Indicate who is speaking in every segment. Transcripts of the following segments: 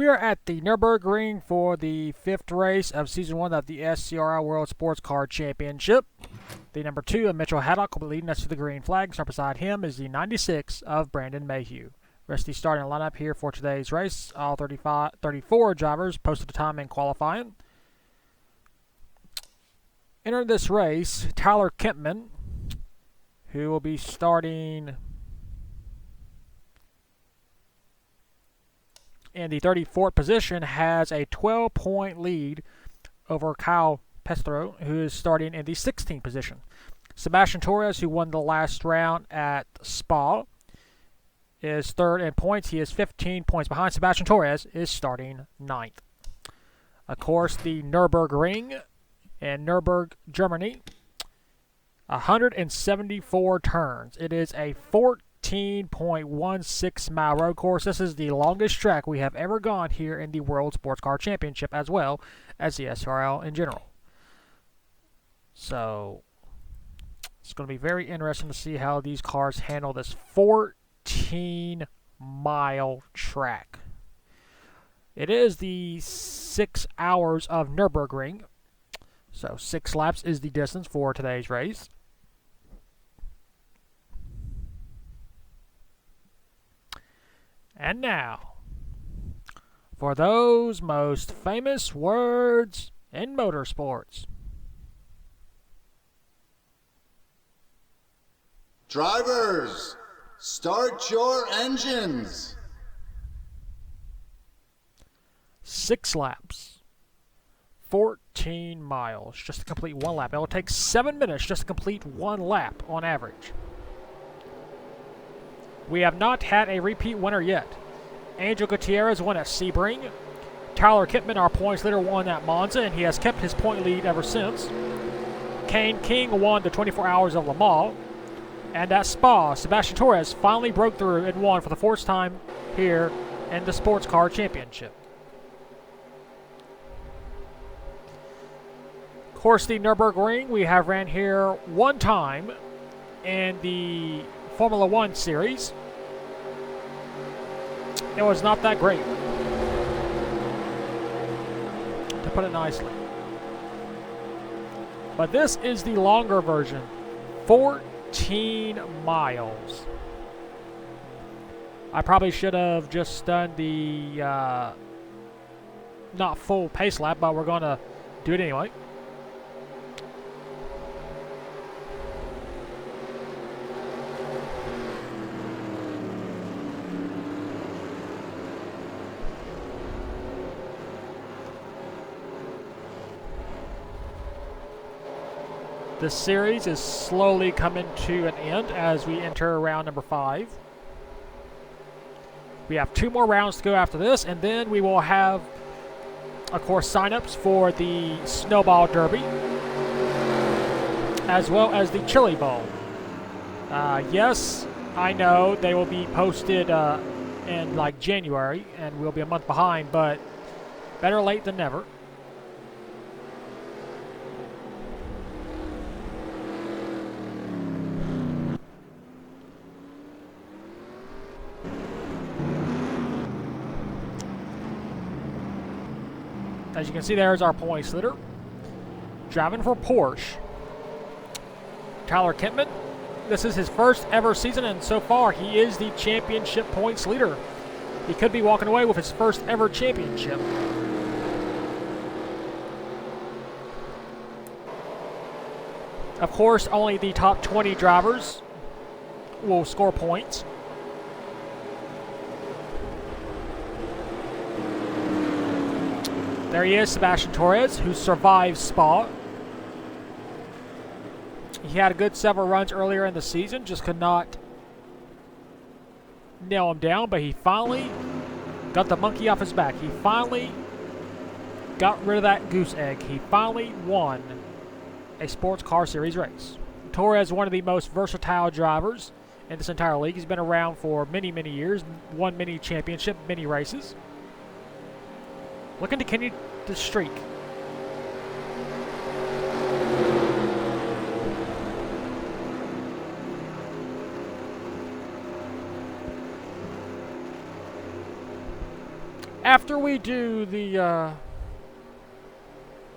Speaker 1: We are at the Nürburgring for the 5th race of Season 1 of the SCRL World Sports Car Championship. The number 2 of Mitchell Haddock will be leading us to the green flag. Start beside him is the 96 of Brandon Mayhew. Rest of the starting lineup here for today's race. All 34 drivers posted a time in qualifying. Entering this race, Tyler Kempman, who will be starting in the 34th position, has a 12-point lead over Kyle Pestro, who is starting in the 16th position. Sebastian Torres, who won the last round at Spa, is third in points. He is 15 points behind. Sebastian Torres is starting 9th. Of course, the Nürburgring in Nürburgring, Germany, 174 turns. It is a 14.16 mile road course. This is the longest track we have ever gone here in the World Sports Car Championship, as well as the SCRL in general. So it's going to be very interesting to see how these cars handle this 14-mile track. It is the 6 hours of Nürburgring, so 6 laps is the distance for today's race. And now, for those most famous words in motorsports.
Speaker 2: Drivers, start your engines.
Speaker 1: 6 laps, 14 miles just to complete 1 lap. It will take 7 minutes just to complete 1 lap on average. We have not had a repeat winner yet. Angel Gutierrez won at Sebring. Tyler Kempman, our points leader, won at Monza, and he has kept his point lead ever since. Kane King won the 24 Hours of Le Mans. And at Spa, Sebastian Torres finally broke through and won for the 4th time here in the Sports Car Championship. Of course, the Nürburgring we have ran here 1 time in the Formula 1 series. It was not that great, to put it nicely. But this is the longer version, 14 miles. I probably should have just done the not full pace lap, but we're going to do it anyway. This series is slowly coming to an end as we enter round number 5. We have 2 more rounds to go after this, and then we will have, of course, sign-ups for the Snowball Derby, as well as the Chili Bowl. Yes, I know they will be posted in like January, and we'll be a month behind, but better late than never. As you can see, there's our points leader. Driving for Porsche, Tyler Kempman. This is his first ever season, and so far he is the championship points leader. He could be walking away with his first ever championship. Of course, only the top 20 drivers will score points. There he is, Sebastian Torres, who survived Spa. He had a good several runs earlier in the season, just could not nail him down, but he finally got the monkey off his back. He finally got rid of that goose egg. He finally won a sports car series race. Torres is one of the most versatile drivers in this entire league. He's been around for many, many years, won many championships, many races. Looking to continue the streak. After we do the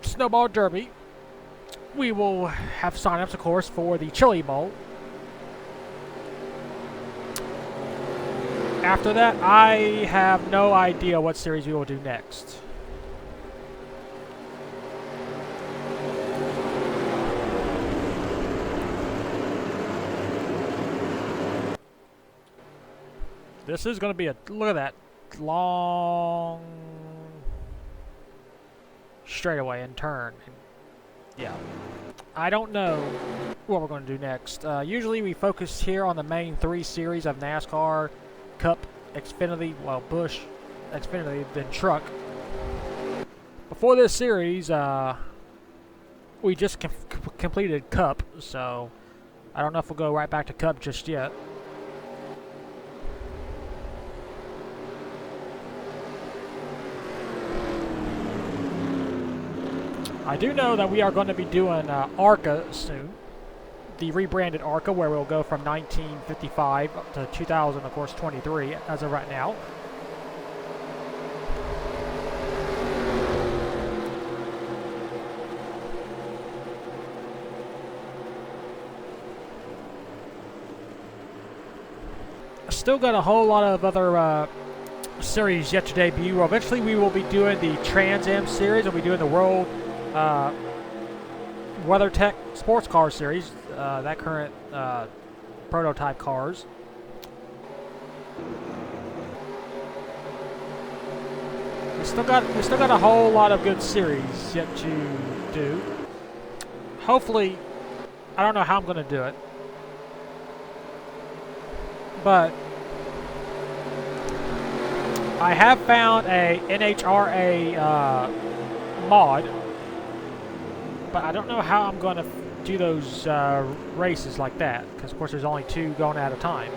Speaker 1: Snowball Derby, we will have sign-ups, of course, for the Chili Bowl. After that, I have no idea what series we will do next. This is going to be a, look at that, long straightaway and turn. Yeah. I don't know what we're going to do next. Usually we focus here on the main 3 series of NASCAR, Cup, Xfinity, well, Busch, Xfinity, then Truck. Before this series, we just completed Cup, so I don't know if we'll go right back to Cup just yet. I do know that we are going to be doing ARCA soon, the rebranded ARCA, where we'll go from 1955 up to 2000, of course, 23 as of right now. Still got a whole lot of other series yet to debut. Well, eventually we will be doing the Trans Am series. We'll be doing the World WeatherTech Sports Car Series, that current prototype cars. We still got a whole lot of good series yet to do. Hopefully, I don't know how I'm going to do it, but I have found a NHRA mod, but I don't know how I'm going to do those races like that, because of course there's only 2 going at a time.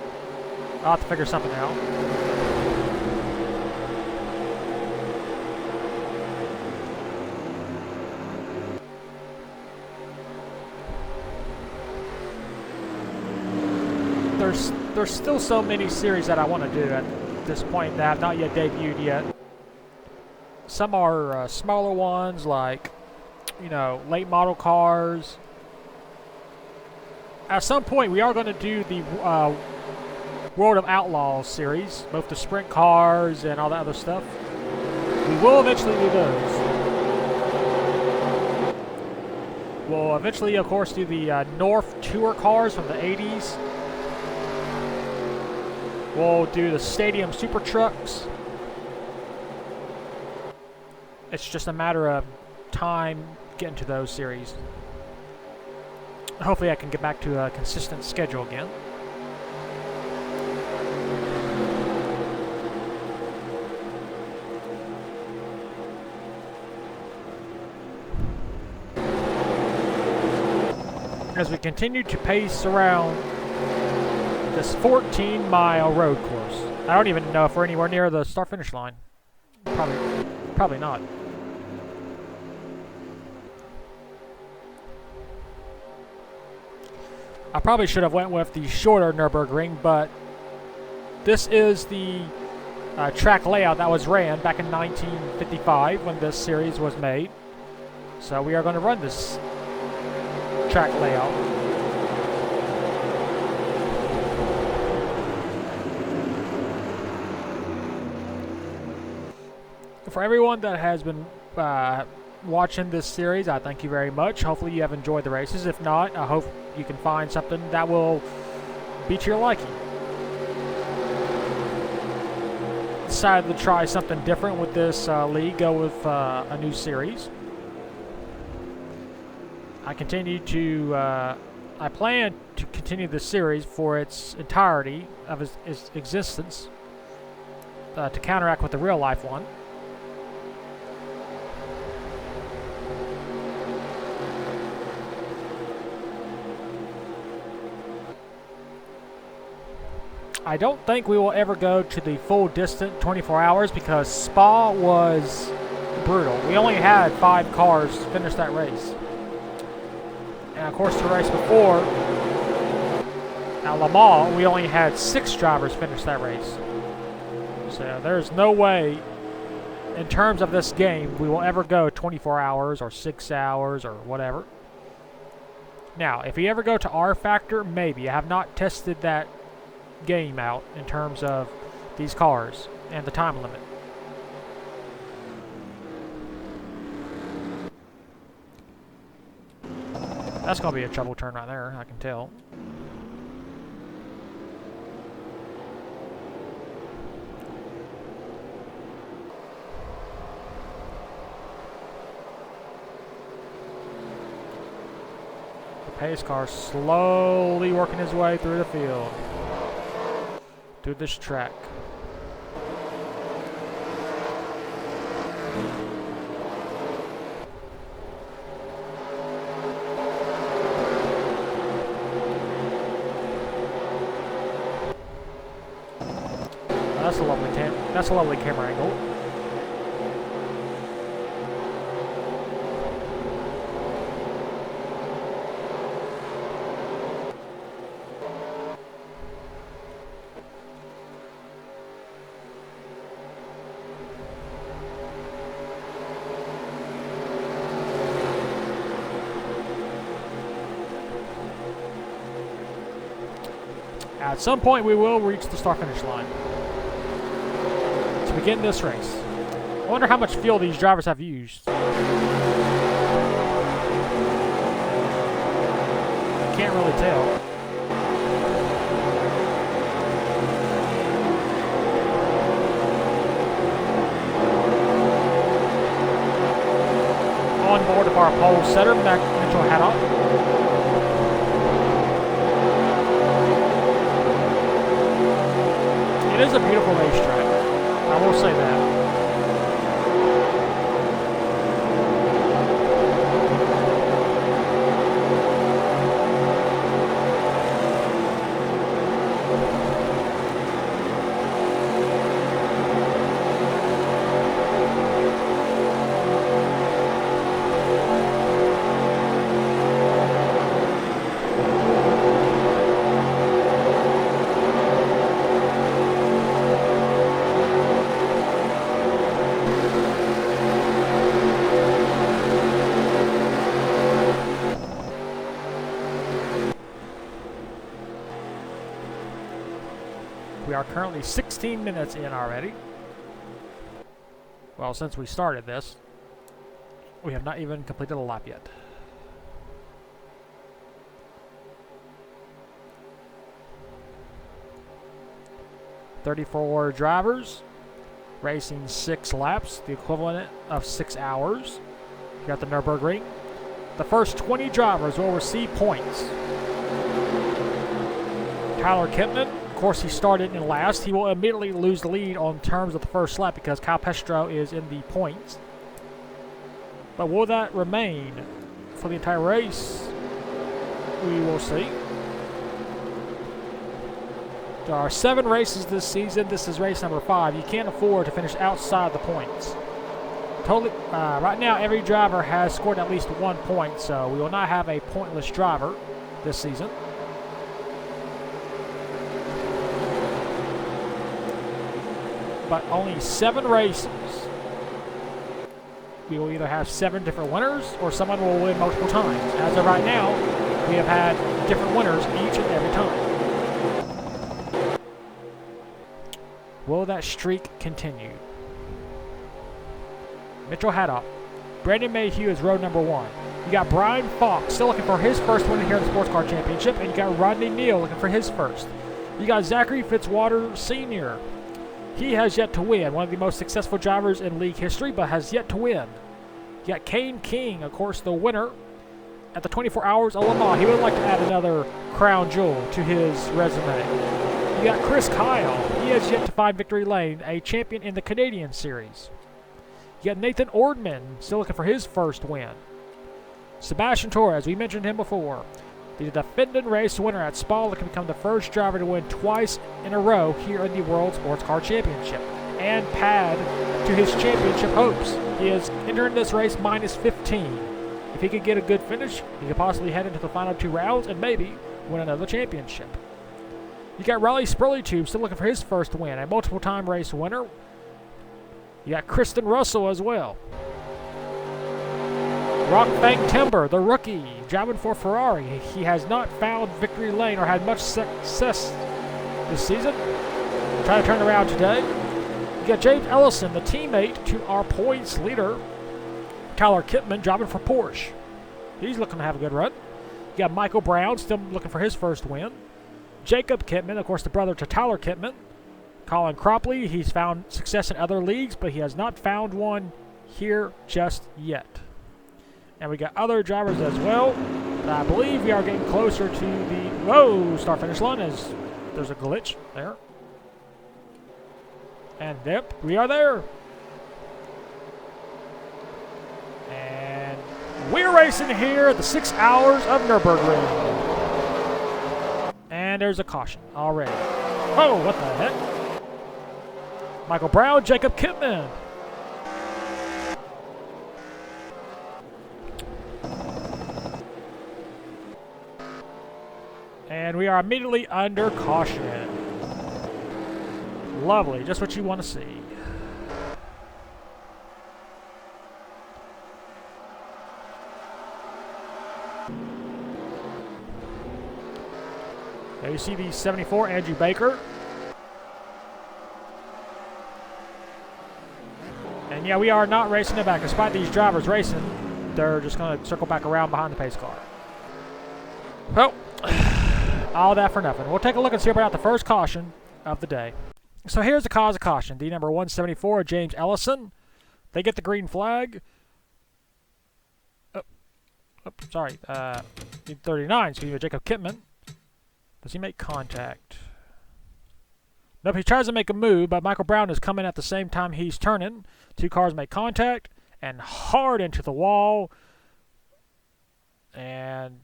Speaker 1: I'll have to figure something out. There's still so many series that I want to do at this point that have not yet debuted yet. Some are smaller ones, like, you know, late model cars. At some point, we are going to do the World of Outlaws series, both the sprint cars and all that other stuff. We will eventually do those. We'll eventually, of course, do the North Tour cars from the 80s. We'll do the Stadium Super Trucks. It's just a matter of time getting to those series. Hopefully I can get back to a consistent schedule again. As we continue to pace around this 14-mile road course. I don't even know if we're anywhere near the start-finish line. Probably not. I probably should have went with the shorter Nürburgring, but this is the track layout that was ran back in 1955 when this series was made. So we are going to run this track layout. For everyone that has been watching this series, I thank you very much. Hopefully you have enjoyed the races. If not, I hope you can find something that will be to your liking. Decided to try something different with this league, go with a new series. I plan to continue the series for its entirety of its existence to counteract with the real life one. I don't think we will ever go to the full distance, 24 hours, because Spa was brutal. We only had 5 cars finish that race. And of course, the race before, at Le Mans, we only had 6 drivers finish that race. So there's no way in terms of this game, we will ever go 24 hours or 6 hours or whatever. Now, if you ever go to R Factor, maybe. I have not tested that game out in terms of these cars and the time limit. That's going to be a trouble turn right there, I can tell. Pace car slowly working his way through the field, through this track. That's a lovely camera angle. At some point, we will reach the start-finish line to begin this race. I wonder how much fuel these drivers have used. I can't really tell. On board of our pole setter, Mitchell Haddock. It is a beautiful racetrack, I will say that. We are currently 16 minutes in already. Well, since we started this, we have not even completed a lap yet. "34 drivers, racing 6 laps, the equivalent of 6 hours here at the Nürburgring. The first 20 drivers will receive points. Tyler Kempman, of course, he started in last. He will immediately lose the lead on terms of the first lap because Kyle Pestro is in the points. But will that remain for the entire race? We will see. There are 7 races this season. This is race number 5. You can't afford to finish outside the points. Right now, every driver has scored at least 1 point, so we will not have a pointless driver this season. But only 7 races. We will either have 7 different winners or someone will win multiple times. As of right now, we have had different winners each and every time. Will that streak continue? Mitchell Haddock. Brandon Mayhew is road number 1. You got Brian Fox still looking for his first win here in the Sports Car Championship, and you got Rodney Neal looking for his first. You got Zachary Fitzwater Sr. He has yet to win. One of the most successful drivers in league history, but has yet to win. You got Kane King, of course, the winner at the 24 Hours of Le Mans. He would like to add another crown jewel to his resume. You got Chris Kyle. He has yet to find victory lane, a champion in the Canadian Series. You got Nathan Ordman, still looking for his first win. Sebastian Torres, we mentioned him before. The defending race winner at Spa, looking to become the first driver to win twice in a row here in the World Sports Car Championship and pad to his championship hopes. He is entering this race minus 15. If he could get a good finish, he could possibly head into the final 2 rounds and maybe win another championship. You got Riley Spurleytube still looking for his first win, a multiple-time race winner. You got Kristen Russell as well. Rock Fang Timber, the rookie, driving for Ferrari. He has not found victory lane or had much success this season. Trying to turn around today. You got James Ellison, the teammate to our points leader, Tyler Kittman, driving for Porsche. He's looking to have a good run. You got Michael Brown, still looking for his first win. Jacob Kittman, of course, the brother to Tyler Kittman. Colin Cropley, he's found success in other leagues, but he has not found one here just yet. And we got other drivers as well. But I believe we are getting closer to the start-finish line as there's a glitch there. And yep, we are there. And we're racing here at the 6 hours of Nürburgring. And there's a caution already. Oh, what the heck? Michael Brown, Jacob Kittman. And we are immediately under caution. Lovely, just what you want to see. There you see the 74, Andrew Baker. And yeah, we are not racing it back. Despite these drivers racing, they're just going to circle back around behind the pace car. Well, all that for nothing. We'll take a look and see about the first caution of the day. So here's the cause of caution. The number 174, James Ellison. They get the green flag. Sorry. 39, excuse me, Jacob Kittman. Does he make contact? Nope, he tries to make a move, but Michael Brown is coming at the same time he's turning. Two cars make contact and hard into the wall. And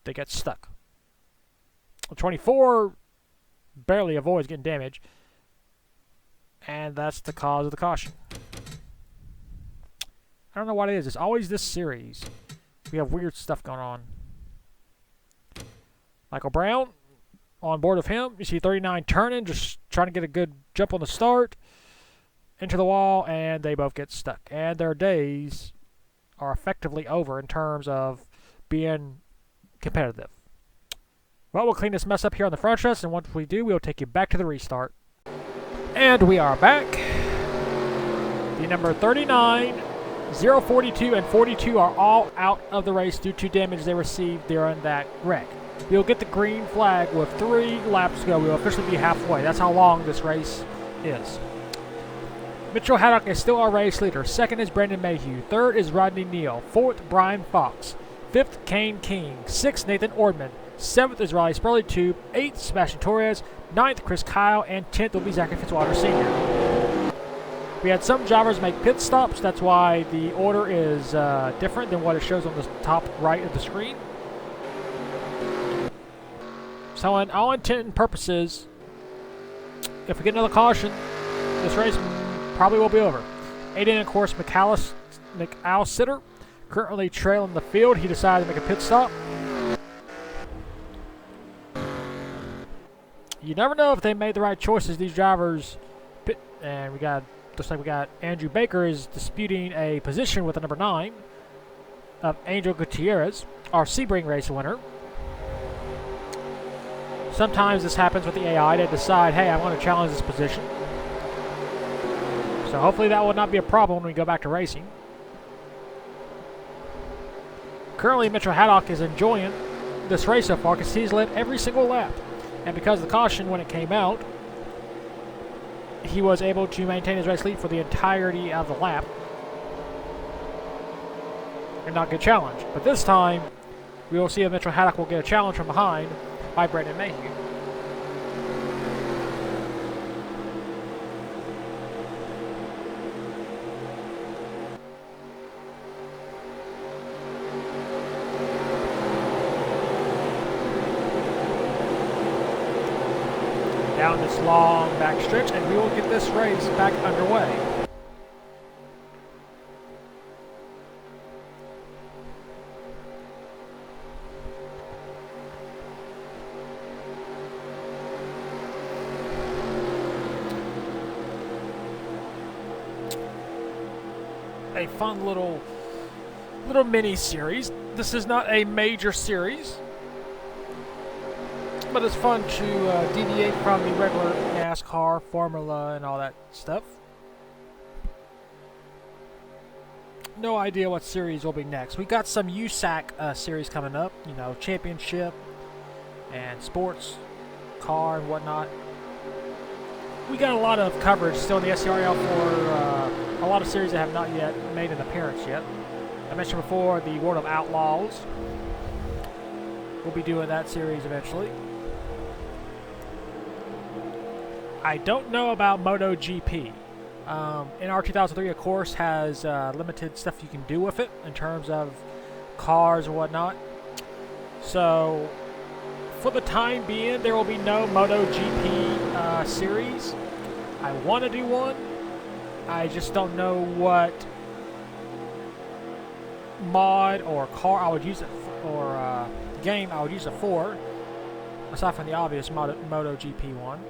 Speaker 1: they get stuck. 24 barely avoids getting damaged. And that's the cause of the caution. I don't know what it is. It's always this series. We have weird stuff going on. Michael Brown, on board of him. You see 39 turning, just trying to get a good jump on the start. Into the wall, and they both get stuck. And their days are effectively over in terms of being competitive. Well, we'll clean this mess up here on the front stretch, and once we do, we'll take you back to the restart. And we are back. The number 39, 042, and 42 are all out of the race due to damage they received during that wreck. We'll get the green flag with 3 laps to go. We'll officially be halfway. That's how long this race is. Mitchell Haddock is still our race leader. Second is Brandon Mayhew. Third is Rodney Neal. Fourth, Brian Fox. Fifth, Kane King. Sixth, Nathan Ordman. Seventh is Riley Spurley Tube. Eighth, Sebastian Torres. Ninth, Chris Kyle. And 10th will be Zachary Fitzwater Sr. We had some drivers make pit stops. That's why the order is different than what it shows on the top right of the screen. So in all intent and purposes, if we get another caution, this race probably will be over. Aiden, of course, McAllister, currently trailing the field. He decided to make a pit stop. You never know if they made the right choices, these drivers. And looks like we got Andrew Baker is disputing a position with the number 9 of Angel Gutierrez, our Sebring race winner. Sometimes this happens with the AI. They decide, hey, I want to challenge this position. So hopefully that will not be a problem when we go back to racing. Currently, Mitchell Haddock is enjoying this race so far because he's led every single lap. And because of the caution when it came out, he was able to maintain his race lead for the entirety of the lap and not get challenged. But this time, we will see if Mitchell Haddock will get a challenge from behind by Brandon Mayhew. Down this long back stretch, and we will get this race back underway. a fun little mini series. This is not a major series, but it's fun to deviate from the regular NASCAR, Formula, and all that stuff. No idea what series will be next. We got some USAC series coming up, you know, championship and sports car and whatnot. We got a lot of coverage still in the SCRL for a lot of series that have not yet made an appearance yet. I mentioned before the World of Outlaws. We'll be doing that series eventually. I don't know about MotoGP. NR 2003, of course, has limited stuff you can do with it in terms of cars and whatnot. So, for the time being, there will be no MotoGP series. I want to do one. I just don't know what mod or car I would use it for, or game I would use it for, aside from the obvious MotoGP one.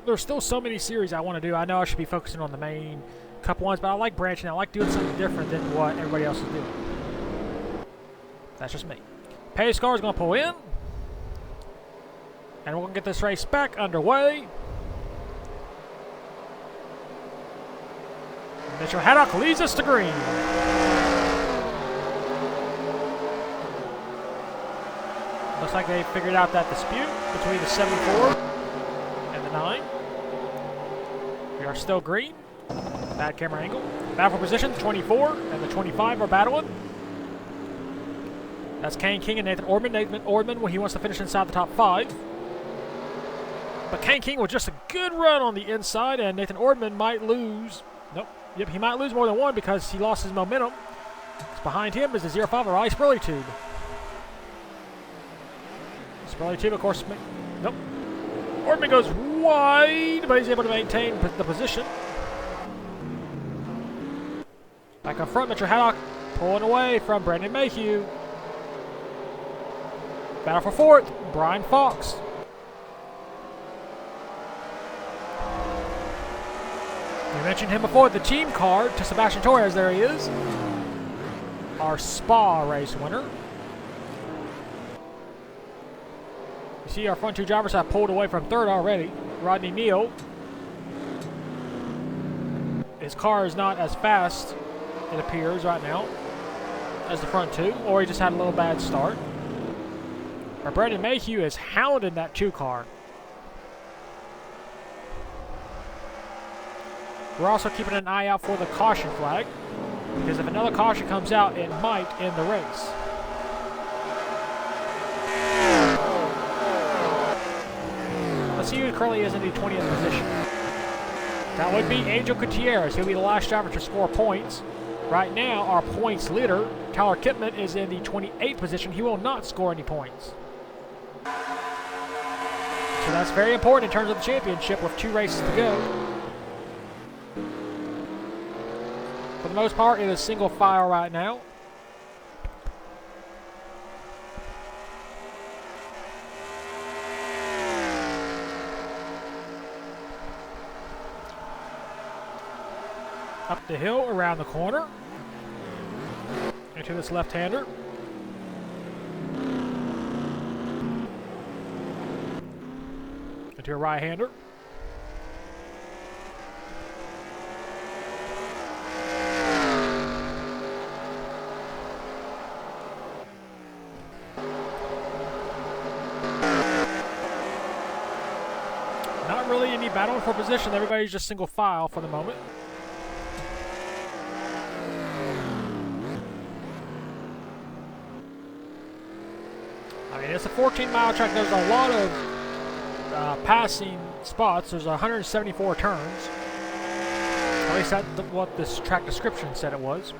Speaker 1: There's still so many series I want to do. I know I should be focusing on the main couple ones, but I like branching out. I like doing something different than what everybody else is doing. That's just me. Pace car is going to pull in. And we're going to get this race back underway. Mitchell Haddock leads us to green. Looks like they figured out that dispute between the 7-4 and the 9. We are still green. Bad camera angle. Battle for position, the 24 and the 25 are battling. That's Kane King and Nathan Ordman. Nathan Ordman, when he wants to finish inside the top 5. But Kane King with just a good run on the inside, and Nathan Ordman might lose. Nope. Yep, he might lose more than one because he lost his momentum. Behind him is the 05 or Ice Burley Tube. Burley Tube, of course. Nope. Ordman goes wide, but he's able to maintain the position. Back up front, Mitchell Haddock pulling away from Brandon Mayhew. Battle for fourth, Brian Fox. We mentioned him before, the team car to Sebastian Torres. There he is. Our Spa race winner. You see our front two drivers have pulled away from third already. Rodney Neal. His car is not as fast, it appears, right now, as the front two, or he just had a little bad start. But Brandon Mayhew is hounding that 2 car. We're also keeping an eye out for the caution flag, because if another caution comes out, it might end the race. Let's see who currently is in the 20th position. That would be Angel Gutierrez. He'll be the last driver to score points. Right now, our points leader, Tyler Kipman, is in the 28th position. He will not score any points. So that's very important in terms of the championship with 2 races to go. For the most part, it is single file right now. Up the hill, around the corner. Into this left-hander. Into a right-hander. Not really any battling for position. Everybody's just single file for the moment. I mean, it's a 14-mile track. There's a lot of passing spots. There's 174 turns. At least that's what this track description said it was. So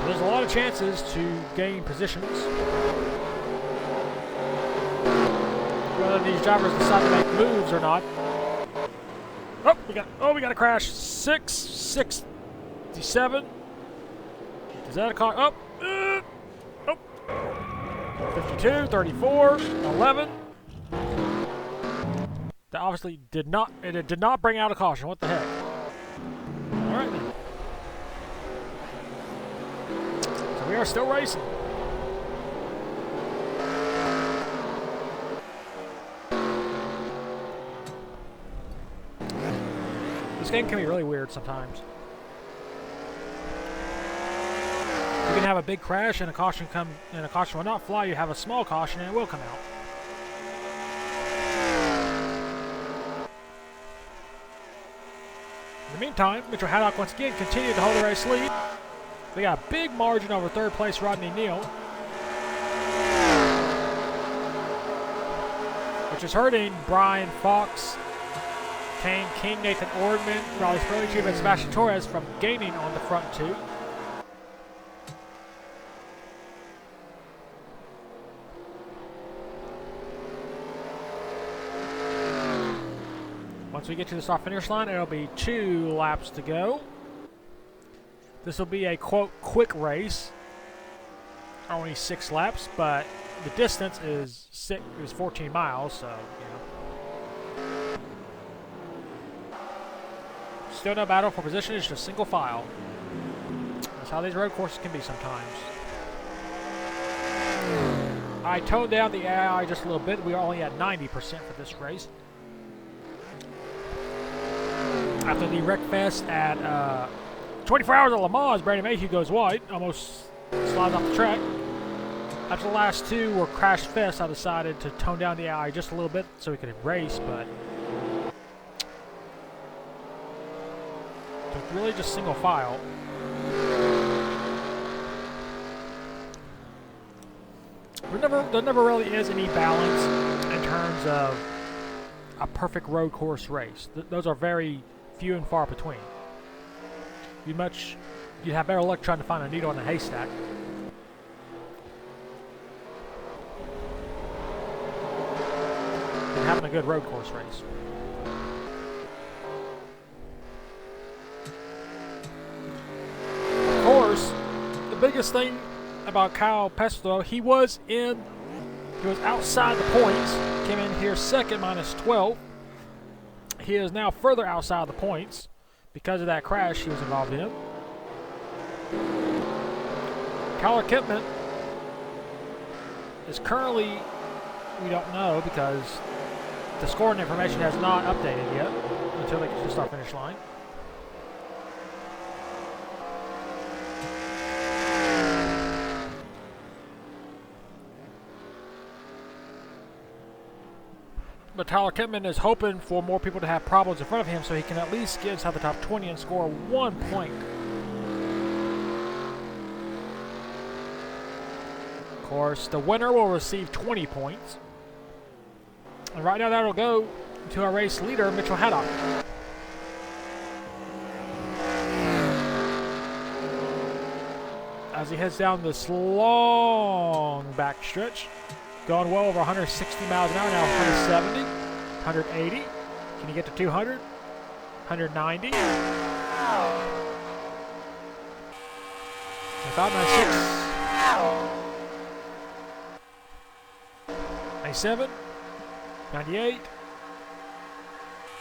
Speaker 1: there's a lot of chances to gain positions. Whether these drivers decide to make moves or not. We got a crash. 667. Is that a car? 52, 34, 11. That obviously did not, it did not bring out a caution. What the heck? Alright then. So we are still racing. This game can be really weird sometimes. You can have a big crash and a caution will not fly. You have a small caution and it will come out. In the meantime, Mitchell Haddock once again continued to hold the race lead. They got a big margin over third place Rodney Neal, which is hurting Brian Fox, Kane King, Nathan Ordman, Raleigh Spurley, and Sebastian Torres from gaining on the front two. Once we get to the start finish line, it'll be 2 laps to go. This will be a quote quick race, only 6 laps, but the distance is 14 miles, so you know. Still no battle for position, it's just single file. That's how these road courses can be sometimes. I toned down the AI just a little bit. We are only at 90% for this race. After the wreck fest at 24 Hours at Le Mans, Brandon Mayhew goes wide, almost slides off the track. After the last 2 were crash fest, I decided to tone down the AI just a little bit so we could race, but it's really just single file. There never really is any balance in terms of a perfect road course race. Those are very few and far between. You'd have better luck trying to find a needle in a haystack. Than having a good road course race. Of course, the biggest thing about Kyle Pestro, he was outside the points, came in here second, minus 12. He is now further outside the points because of that crash he was involved in. Tyler Kempman is currently, we don't know because the scoring information has not updated yet until they get to the start finish line. But Tyler Kempman is hoping for more people to have problems in front of him so he can at least get inside the top 20 and score 1 point. Of course, the winner will receive 20 points. And right now that'll go to our race leader, Mitchell Haddock. As he heads down this long back stretch. Going well over 160 miles an hour now, 170, 180. Can you get to 200? 190. 95, 96. 97. 98.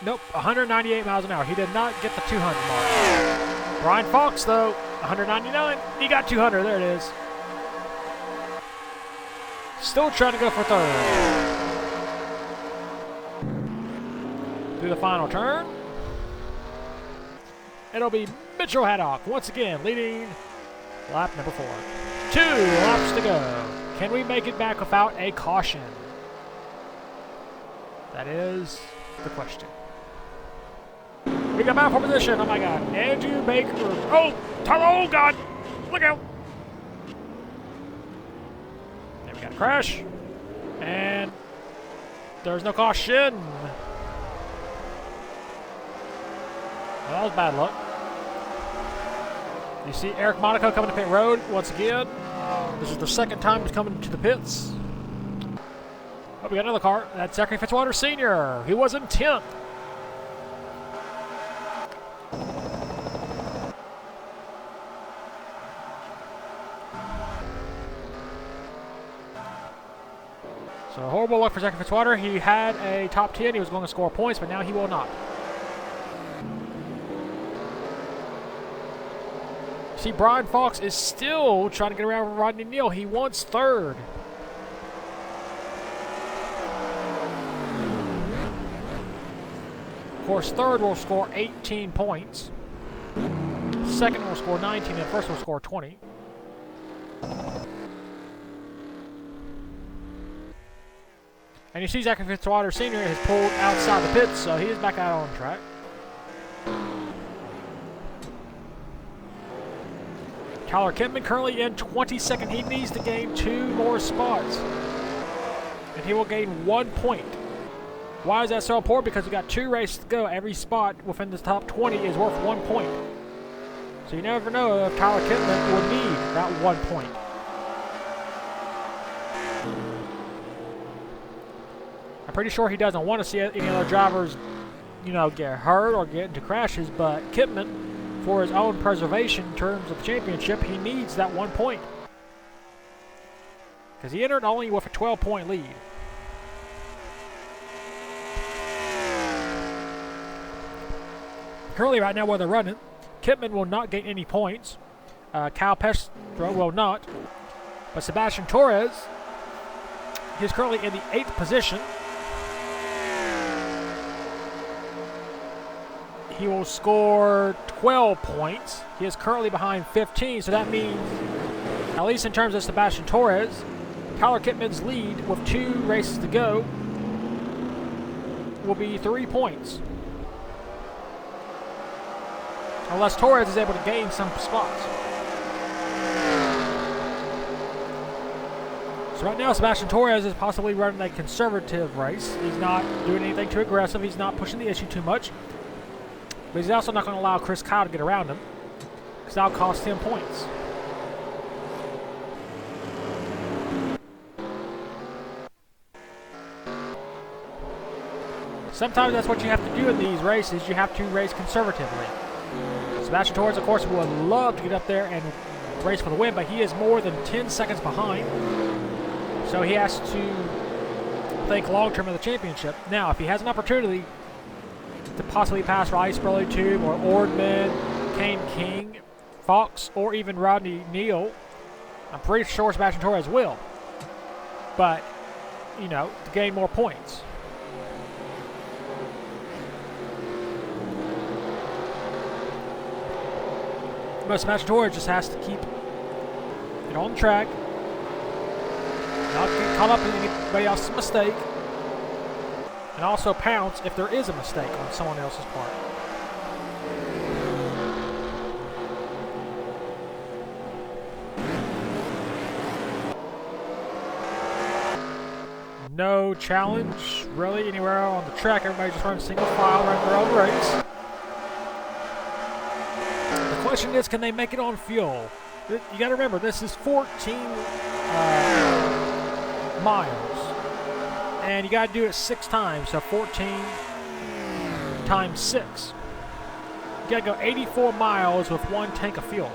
Speaker 1: Nope, 198 miles an hour. He did not get the 200 mark. Brian Fox, though, 199. He got 200. There it is. Still trying to go for third. Through the final turn. It'll be Mitchell Haddock once again leading lap number 4. 2 laps to go. Can we make it back without a caution? That is the question. We got battle for position. Oh my God. Andrew Baker. Oh, Tyler. Oh God. Look out. There we got a crash. And there's no caution. Well, that was bad luck. You see Eric Monaco coming to pit road once again. This is the second time he's coming to the pits. Oh, we got another car. That's Zachary Fitzwater Sr. He was in 10th. So horrible luck for Zach Fitzwater. He had a top 10. He was going to score points, but now he will not. See, Brian Fox is still trying to get around Rodney Neal. He wants third. Of course, third will score 18 points. Second will score 19, and first will score 20. And you see Zachary Fitzwater Sr. has pulled outside the pits, so he is back out on track. Tyler Kempman currently in 22nd. He needs to gain 2 more spots, and he will gain 1 point. Why is that so important? Because we got 2 races to go. Every spot within the top 20 is worth 1 point. So you never know if Tyler Kempman will need that 1 point. I'm pretty sure he doesn't want to see any other drivers, get hurt or get into crashes, but Kempman, for his own preservation in terms of the championship, he needs that 1 point. Because he entered only with a 12-point lead. Currently, right now, where they're running, Kempman will not gain any points. Kyle Pestro will not. But Sebastian Torres, he's currently in the 8th position. He will score 12 points. He is currently behind 15, so that means, at least in terms of Sebastian Torres, Tyler Kempman's lead with 2 races to go will be 3 points. Unless Torres is able to gain some spots. So right now, Sebastian Torres is possibly running a conservative race. He's not doing anything too aggressive. He's not pushing the issue too much. But he's also not going to allow Chris Kyle to get around him, because that'll cost him points. Sometimes that's what you have to do in these races. You have to race conservatively. Sebastian Torres, of course, would love to get up there and race for the win, but he is more than 10 seconds behind. So he has to think long-term of the championship. Now, if he has an opportunity to possibly pass Rice Burley Tube or Ordman, Kane King, Fox, or even Rodney Neal, I'm pretty sure Sebastian Torres will. But, to gain more points. But Sebastian Torres just has to keep it on track, not get caught up in anybody else's mistake, and also pounce if there is a mistake on someone else's part. No challenge really anywhere on the track. Everybody just runs single file, running their own race. The question is, can they make it on fuel? You got to remember, this is 14 miles, and you got to do it 6 times, so 14 times 6. You got to go 84 miles with 1 tank of fuel.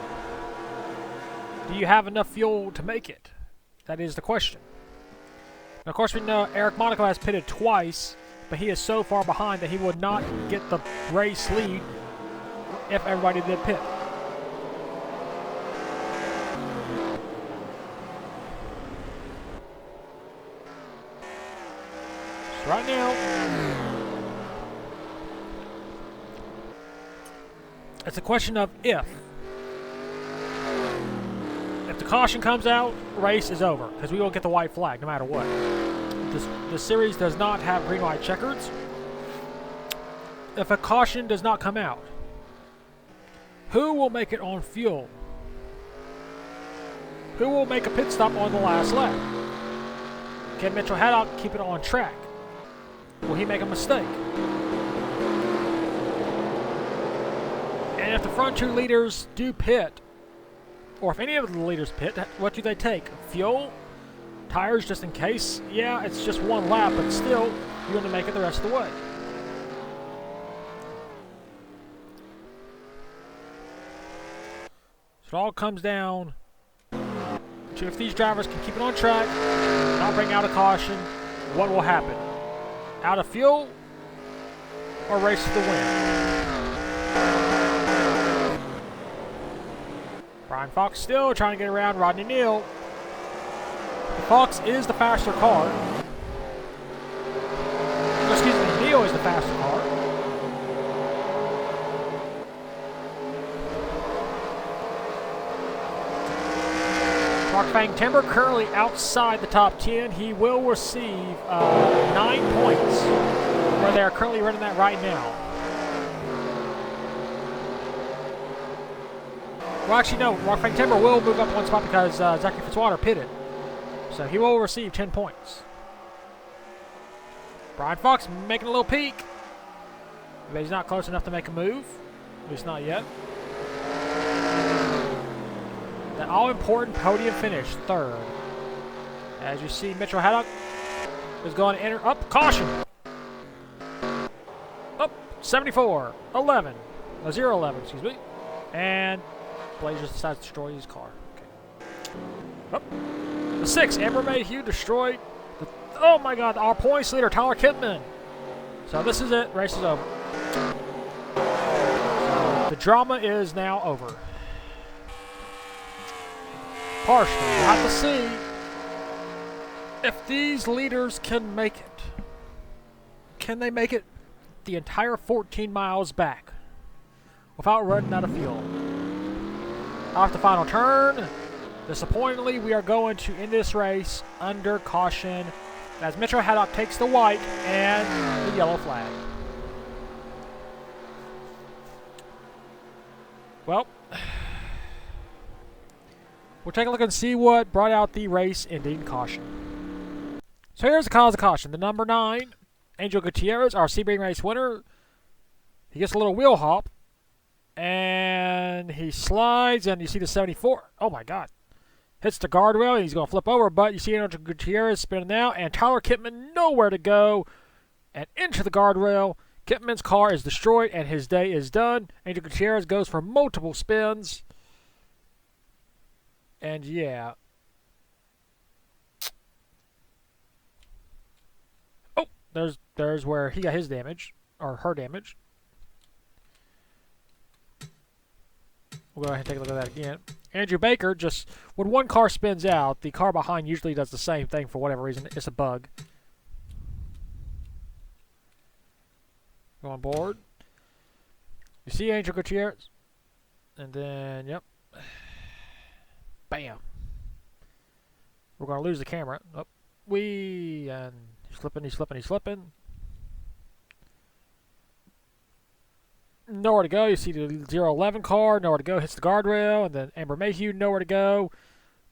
Speaker 1: Do you have enough fuel to make it? That is the question. And of course, we know Eric Monaco has pitted twice, but he is so far behind that he would not get the race lead if everybody did pit. So right now, it's a question of if. If the caution comes out, race is over, because we will get the white flag no matter what. This series does not have green-white checkers. If a caution does not come out, who will make it on fuel? Who will make a pit stop on the last lap? Can Mitchell Haddock keep it on track? Will he make a mistake? And if the front 2 leaders do pit, or if any of the leaders pit, what do they take? Fuel? Tires just in case? Yeah, it's just 1 lap, but still, you're going to make it the rest of the way. So it all comes down to if these drivers can keep it on track, not bring out a caution, what will happen? Out of fuel or race to the win? Brian Fox still trying to get around Rodney Neal. Fox is the faster car. Excuse me, Neal is the faster car. Rockfang Timber currently outside the top 10. He will receive 9 points, where they are currently running that right now. Well, actually, no. Rockfang Timber will move up one spot because Zachary Fitzwater pitted. So he will receive 10 points. Brian Fox making a little peek. But he's not close enough to make a move. At least not yet. That all-important podium finish, third. As you see, Mitchell Haddock is going to enter. Up, caution. Up, 74, 11. 0-11, excuse me. And Blazers decides to destroy his car. Okay. Up. The 6, Amber Mayhew destroyed. Oh my God, our points leader, Tyler Kipman. So this is it. Race is over. The drama is now over. Partially. We'll have to see if these leaders can make it. Can they make it the entire 14 miles back without running out of fuel? Off the final turn. Disappointingly, we are going to end this race under caution as Mitchell Haddock takes the white and the yellow flag. Well, we'll take a look and see what brought out the race-ending caution. So here's the cause of caution. The number 9, Angel Gutierrez, our Sebring race winner. He gets a little wheel hop, and he slides, and you see the 74. Oh my God. Hits the guardrail, and he's going to flip over, but you see Angel Gutierrez spinning out, and Tyler Kipman nowhere to go, and into the guardrail. Kipman's car is destroyed, and his day is done. Angel Gutierrez goes for multiple spins. And yeah. Oh, there's where he got his damage, or her damage. We'll go ahead and take a look at that again. Andrew Baker, just when one car spins out, the car behind usually does the same thing for whatever reason. It's a bug. Go on board. You see Angel Gutierrez? And then, yep. Bam. We're going to lose the camera. Oh, and he's slipping. Nowhere to go. You see the 011 car, nowhere to go, hits the guardrail, and then Amber Mayhew, nowhere to go,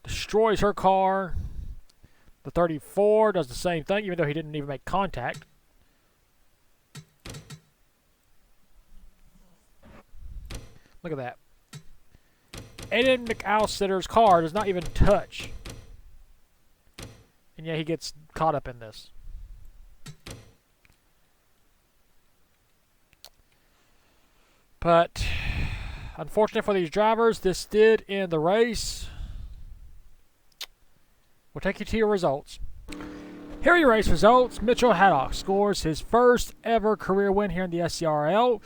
Speaker 1: destroys her car. The 34 does the same thing, even though he didn't even make contact. Look at that. Aiden McAllister's car does not even touch. And yet he gets caught up in this. But unfortunate for these drivers, this did end the race. We'll take you to your results. Here are your race results. Mitchell Haddock scores his first ever career win here in the SCRL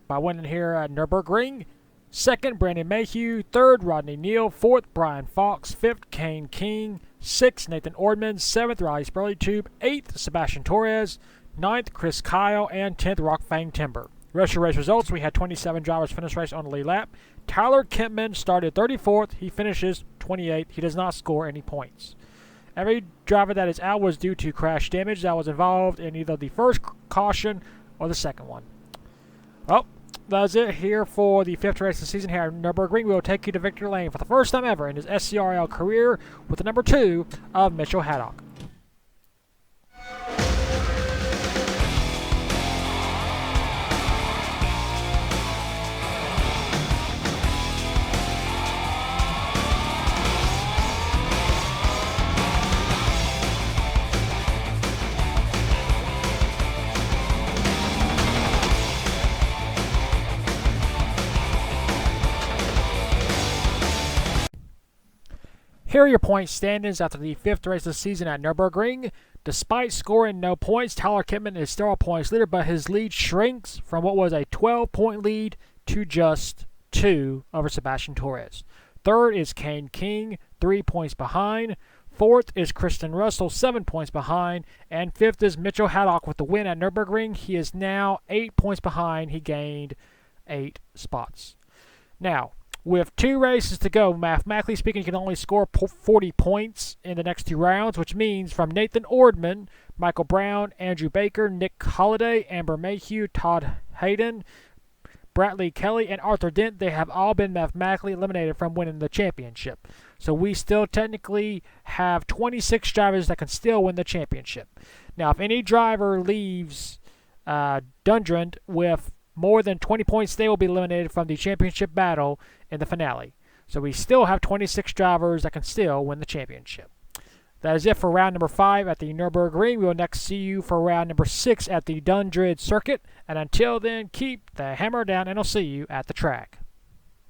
Speaker 1: by winning here at Nürburgring. Second, Brandon Mayhew. Third, Rodney Neal. Fourth, Brian Fox. Fifth, Kane King. Sixth, Nathan Ordman. Seventh, Riley Spurley-Tube. Eighth, Sebastian Torres. Ninth, Chris Kyle. And 10th, Rockfang Timber. Rest of your race results, we had 27 drivers finish race on the lead lap. Tyler Kempman started 34th. He finishes 28th. He does not score any points. Every driver that is out was due to crash damage that was involved in either the first caution or the second one. Well, that's it here for the 5th race of the season here at Nürburgring. We will take you to victory lane for the first time ever in his SCRL career with the number 2 of Mitchell Haddock. Here are your point standings after the 5th race of the season at Nürburgring. Despite scoring no points, Tyler Kittman is still a points leader, but his lead shrinks from what was a 12-point lead to just 2 over Sebastian Torres. Third is Kane King, 3 points behind. Fourth is Kristen Russell, 7 points behind. And fifth is Mitchell Haddock with the win at Nürburgring. He is now 8 points behind. He gained 8 spots. Now, with 2 races to go, mathematically speaking, you can only score 40 points in the next 2 rounds, which means from Nathan Ordman, Michael Brown, Andrew Baker, Nick Holliday, Amber Mayhew, Todd Hayden, Bradley Kelly, and Arthur Dent, they have all been mathematically eliminated from winning the championship. So we still technically have 26 drivers that can still win the championship. Now, if any driver leaves Dundren with more than 20 points, they will be eliminated from the championship battle in the finale. So we still have 26 drivers that can still win the championship. That is it for round number 5 at the Nürburgring. We will next see you for round number 6 at the Dundren circuit. And until then, keep the hammer down, and I'll see you at the track.